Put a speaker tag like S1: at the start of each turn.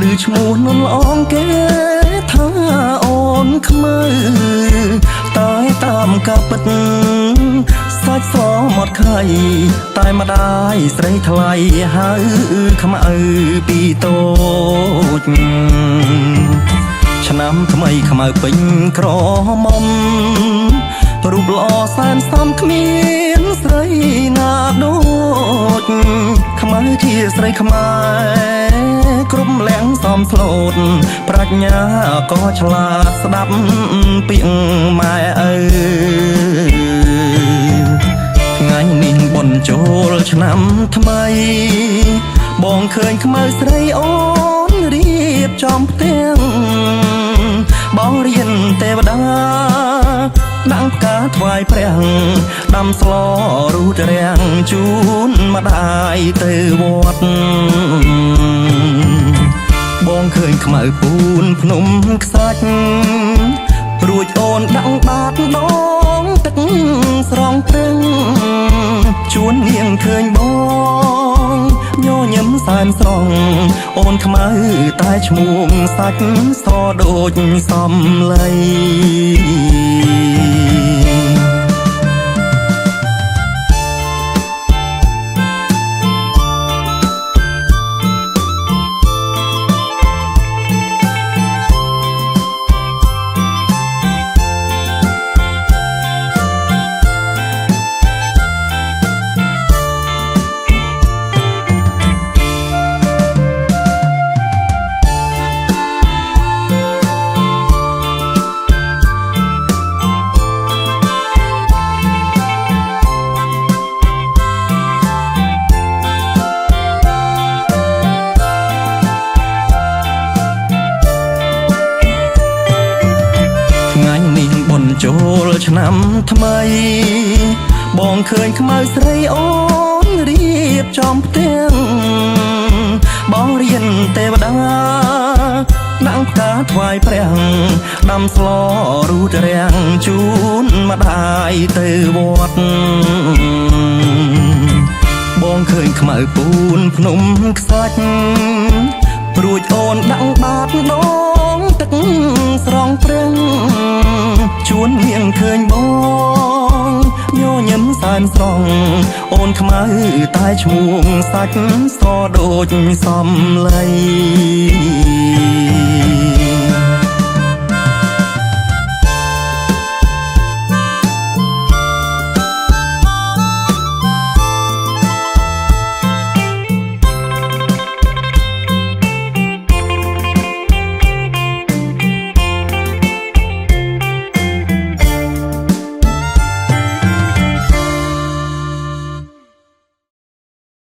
S1: ឮឈ្មោះនន់ល្អងគេថាអូនខ្មៅតែតាមការពិតសាច់សមាត់ខៃតែម្ដាយស្រីថ្លៃហៅខ្មៅពីតូចឆ្នាំថ្មីខ្មៅពេញក្រមុំរូបល្អសែនសំគ្មានស្រីណាដូចខ្មៅជាស្រីខ្មែរគ្រប់លៀងសំស្លូតប្រាជ្ញាក៏ឆ្លាតស្ដាប់ពាក្យម៉ែឪថ្ងៃនេះបុណ្យចូលឆ្នាំថ្មីបងឃើញខ្មៅស្រីអូនរៀបចំផ្ទាំងបងរៀនទេវតាដាក់ផ្កាថ្វាយព្រះដាំស្លរូតរាំងជូនម្ដាយទៅវត្តបងឃើញខ្មៅពូនភ្នំខ្សាច់រួចអូនដាក់បាតដងទឹកស្រង់ព្រឹងជួននាងឃើញបងញញឹមសែនស្រង់អូនខ្មៅតែឈ្មោះសាច់សដូចសំឡីចូលឆ្នាំថ្មីបងឃើញខ្មៅស្រីអូនរៀបចំផ្ទាំងបងរៀនទេវតាដាក់ផ្កាថ្វាយព្រះដាំស្លរូតរាំងជូនម្ដាយទៅវត្តបងឃើញខ្មៅពូនភ្នំខ្សាច់រួចអូនដាក់បាតដងទឹកស្រង់ព្រឹងជួននាងឃើញបងញញឹមសែនស្រង់អូនខ្មៅតែឈ្មោះសាច់សដូចសំឡី